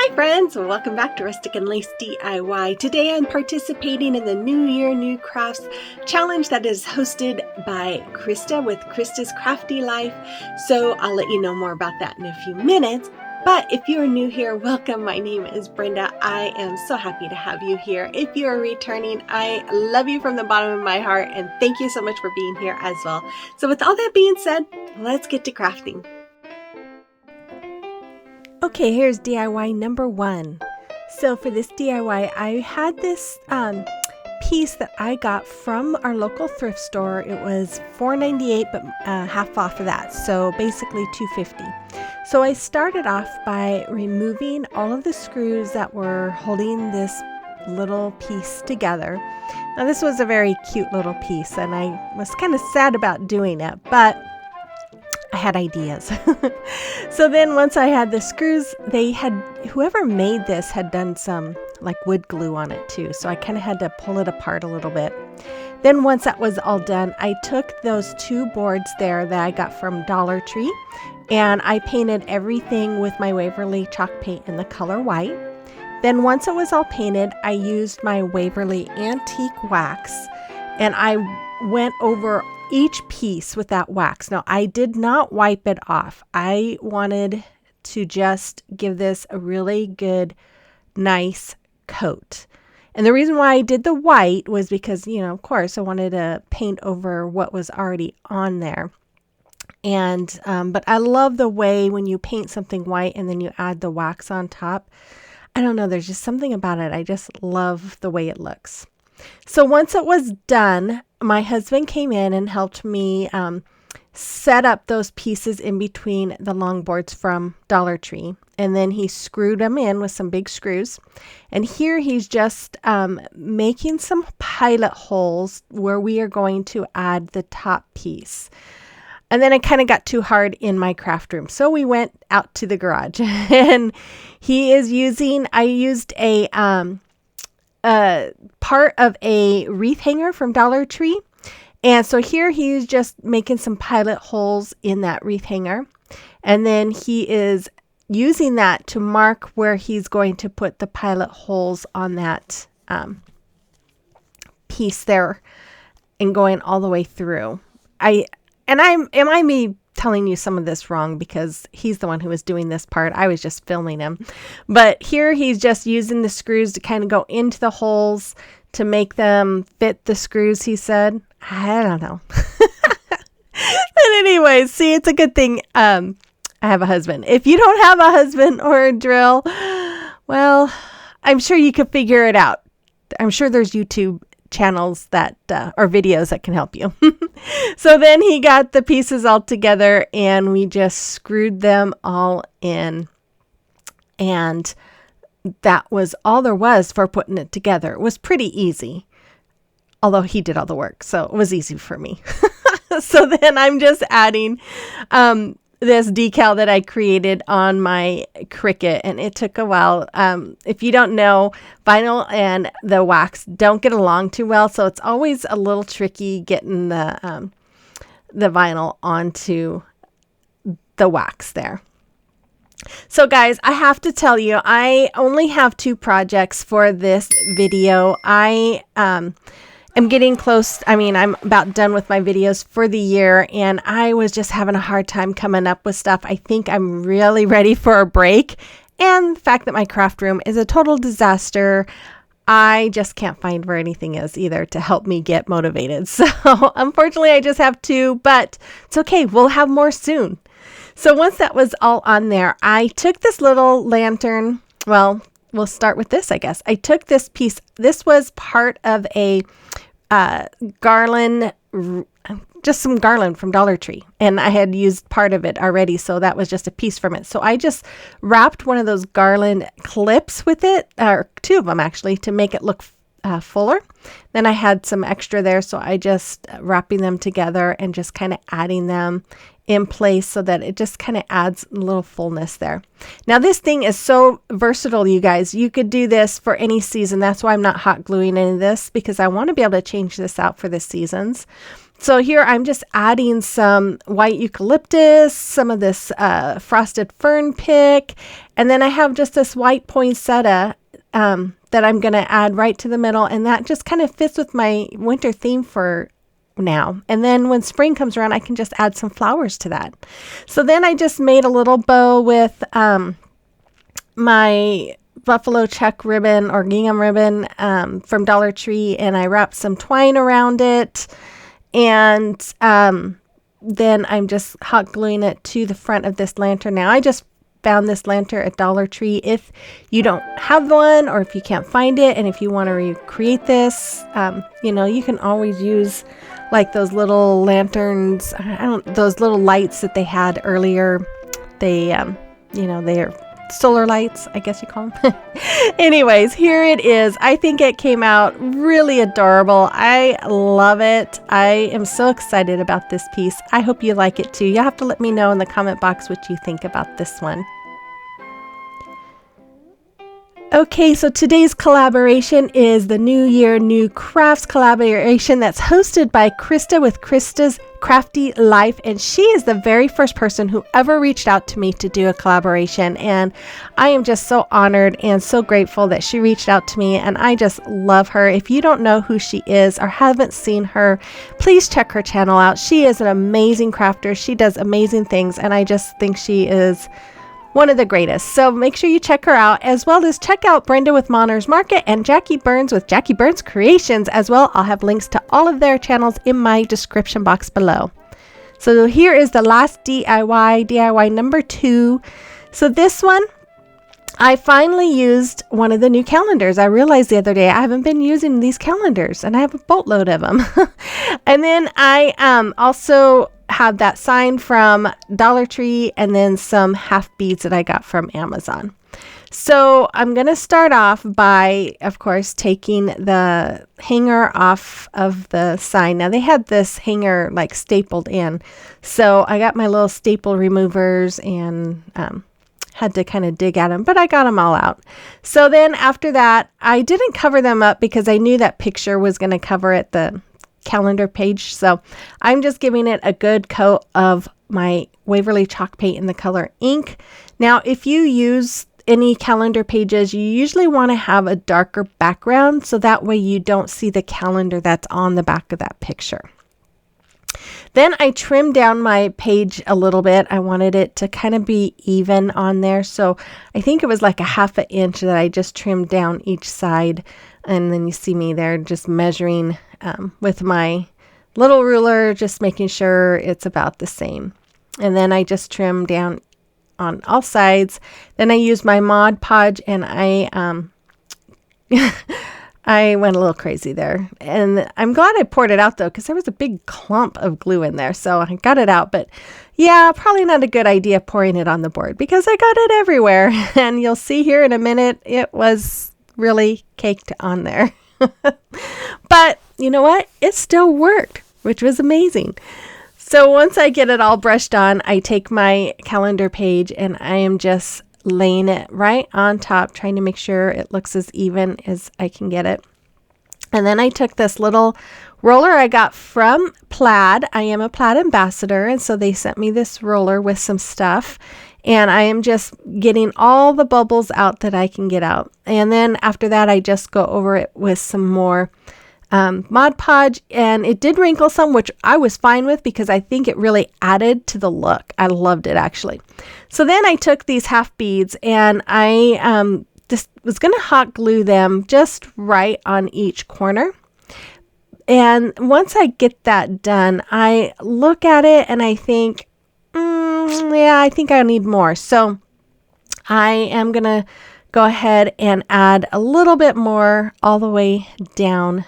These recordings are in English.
Hi friends, welcome back to Rustic and Lace DIY. Today I'm participating in the New Year New Crafts challenge that is hosted by Krista with Krista's Crafty Life. So I'll let you know more about that in a few minutes. But if you're new here, welcome. My name is Brenda. I am so happy to have you here. If you are returning, I love you from the bottom of my heart and thank you so much for being here as well. So with all that being said, let's get to crafting. Okay, here's DIY number 1. So for this DIY, I had this piece that I got from our local thrift store. It was $4.98, but half off of that, so basically $2.50. So I started off by removing all of the screws that were holding this little piece together. Now this was a very cute little piece, and I was kind of sad about doing it, but I had ideas. So then once I had the screws, whoever made this had done some like wood glue on it too. So I kind of had to pull it apart a little bit. Then once that was all done, I took those 2 boards there that I got from Dollar Tree and I painted everything with my Waverly chalk paint in the color white. Then once it was all painted, I used my Waverly antique wax and I went over each piece with that wax. Now, I did not wipe it off. I wanted to just give this a really good, nice coat. And the reason why I did the white was because, of course, I wanted to paint over what was already on there. And, but I love the way when you paint something white and then you add the wax on top. I don't know, there's just something about it. I just love the way it looks. So once it was done, my husband came in and helped me set up those pieces in between the long boards from Dollar Tree. And then he screwed them in with some big screws. And here he's just making some pilot holes where we are going to add the top piece. And then it kind of got too hard in my craft room. So we went out to the garage and I used a part of a wreath hanger from Dollar Tree. And so here he's just making some pilot holes in that wreath hanger. And then he is using that to mark where he's going to put the pilot holes on that piece there and going all the way through. I might be telling you some of this wrong because he's the one who was doing this part. I was just filming him. But here he's just using the screws to kind of go into the holes to make them fit the screws, he said. I don't know. But anyways, see, it's a good thing I have a husband. If you don't have a husband or a drill, well, I'm sure you could figure it out. I'm sure there's YouTube channels that or videos that can help you. So then he got the pieces all together and we just screwed them all in, and that was all there was for putting it together. It was pretty easy, although he did all the work, so it was easy for me. So then I'm just adding this decal that I created on my Cricut, and it took a while. If you don't know, vinyl and the wax don't get along too well, so it's always a little tricky getting the vinyl onto the wax there. So guys, I have to tell you, I only have 2 projects for this video. I am getting close. I'm about done with my videos for the year, and I was just having a hard time coming up with stuff. I think I'm really ready for a break. And the fact that my craft room is a total disaster, I just can't find where anything is either to help me get motivated. So unfortunately, I just have 2, but it's okay. We'll have more soon. So once that was all on there, I took this little lantern. Well, we'll start with this, I guess. I took this piece. This was part of a garland, just some garland from Dollar Tree, and I had used part of it already, so that was just a piece from it. So I just wrapped one of those garland clips with it, or 2 of them actually, to make it look fuller. Then I had some extra there, so I just wrapping them together and just kind of adding them in place so that it just kind of adds a little fullness there. Now this thing is so versatile, you guys. You could do this for any season. That's why I'm not hot gluing any of this, because I want to be able to change this out for the seasons. So here I'm just adding some white eucalyptus, some of this frosted fern pick, and then I have just this white poinsettia that I'm going to add right to the middle, and that just kind of fits with my winter theme for now. And then when spring comes around, I can just add some flowers to that. So then I just made a little bow with my buffalo check ribbon or gingham ribbon from Dollar Tree, and I wrapped some twine around it, and then I'm just hot gluing it to the front of this lantern. Now I just found this lantern at Dollar Tree. If you don't have one, or if you can't find it, and if you want to recreate this, you can always use like those little lanterns, those little lights that they had earlier. They, they're solar lights, I guess you call them. Anyways, here it is. I think it came out really adorable. I love it. I am so excited about this piece. I hope you like it too. You'll have to let me know in the comment box what you think about this one. Okay, so today's collaboration is the New Year New Crafts collaboration that's hosted by Krista with Krista's Crafty Life, and she is the very first person who ever reached out to me to do a collaboration, and I am just so honored and so grateful that she reached out to me, and I just love her. If you don't know who she is or haven't seen her, please check her channel out. She is an amazing crafter. She does amazing things, and I just think she is one of the greatest. So make sure you check her out, as well as check out Brenda with Monner's Market and Jackie Burns with Jackie Burns Creations as well. I'll have links to all of their channels in my description box below. So here is the last DIY number 2. So this one, I finally used one of the new calendars. I realized the other day I haven't been using these calendars, and I have a boatload of them. And then I also have that sign from Dollar Tree, and then some half beads that I got from Amazon. So I'm going to start off by, of course, taking the hanger off of the sign. Now they had this hanger like stapled in. So I got my little staple removers and had to kind of dig at them, but I got them all out. So then after that, I didn't cover them up because I knew that picture was going to cover it, the calendar page. So I'm just giving it a good coat of my Waverly chalk paint in the color ink. Now, if you use any calendar pages, you usually want to have a darker background, so that way you don't see the calendar that's on the back of that picture. Then I trimmed down my page a little bit. I wanted it to kind of be even on there. So I think it was like a 1/2 inch that I just trimmed down each side. And then you see me there just measuring with my little ruler, just making sure it's about the same. And then I just trimmed down on all sides. Then I used my Mod Podge, and I I went a little crazy there. And I'm glad I poured it out though, because there was a big clump of glue in there. So I got it out, but yeah, probably not a good idea pouring it on the board because I got it everywhere. And you'll see here in a minute, it was really caked on there. But you know what? It still worked, which was amazing. So once I get it all brushed on, I take my calendar page and I am just laying it right on top, trying to make sure it looks as even as I can get it. And then I took this little roller I got from Plaid. I am a Plaid ambassador, and so they sent me this roller with some stuff. And I am just getting all the bubbles out that I can get out. And then after that, I just go over it with some more Mod Podge, and it did wrinkle some, which I was fine with because I think it really added to the look. I loved it actually. So then I took these half beads and I just was going to hot glue them just right on each corner. And once I get that done, I look at it and I think, yeah, I think I need more. So I am going to go ahead and add a little bit more all the way down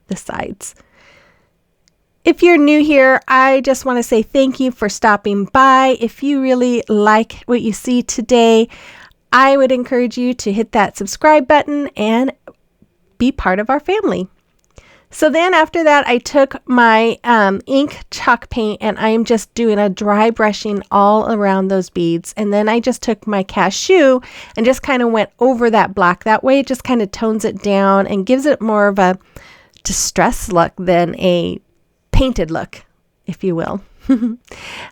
the sides. If you're new here, I just want to say thank you for stopping by. If you really like what you see today, I would encourage you to hit that subscribe button and be part of our family. So then after that, I took my ink chalk paint and I am just doing a dry brushing all around those beads. And then I just took my Cashew and just kind of went over that black. That way it just kind of tones it down and gives it more of a distress look than a painted look, if you will. And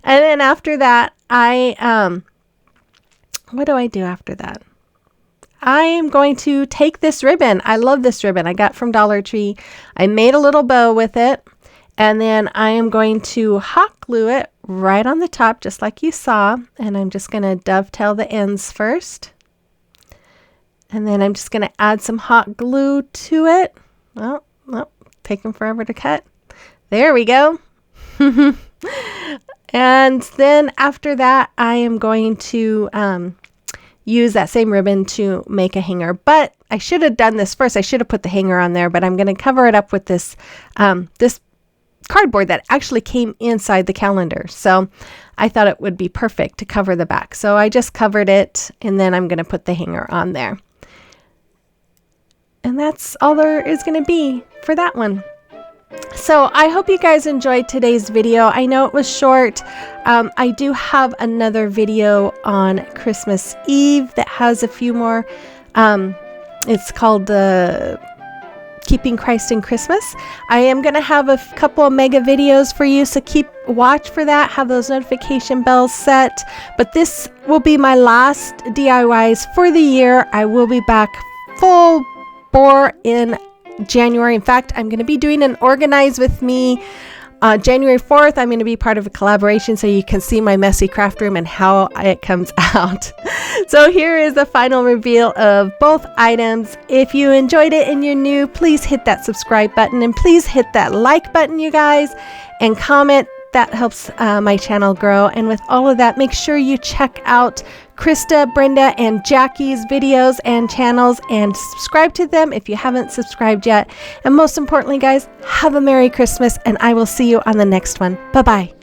then after that, what do I do after that? I am going to take this ribbon. I love this ribbon I got from Dollar Tree. I made a little bow with it, and then I am going to hot glue it right on the top, just like you saw. And I'm just going to dovetail the ends first. And then I'm just going to add some hot glue to it. Oh, taking forever to cut. There we go. And then after that, I am going to use that same ribbon to make a hanger. But I should have done this first. I should have put the hanger on there, but I'm going to cover it up with this this cardboard that actually came inside the calendar. So I thought it would be perfect to cover the back. So I just covered it, and then I'm going to put the hanger on there. And that's all there is going to be for that one. So I hope you guys enjoyed today's video. I know it was short. I do have another video on Christmas Eve that has a few more. It's called Keeping Christ in Christmas. I am going to have a couple of mega videos for you, so watch for that. Have those notification bells set. But this will be my last DIYs for the year. I will be back full bore in January. In fact, I'm going to be doing an Organize with Me January 4th. I'm going to be part of a collaboration so you can see my messy craft room and how it comes out. So here is the final reveal of both items. If you enjoyed it and you're new, please hit that subscribe button, and please hit that like button, you guys, and comment. That helps my channel grow. And with all of that, make sure you check out Krista, Brenda, and Jackie's videos and channels, and subscribe to them if you haven't subscribed yet. And most importantly, guys, have a Merry Christmas, and I will see you on the next one. Bye-bye.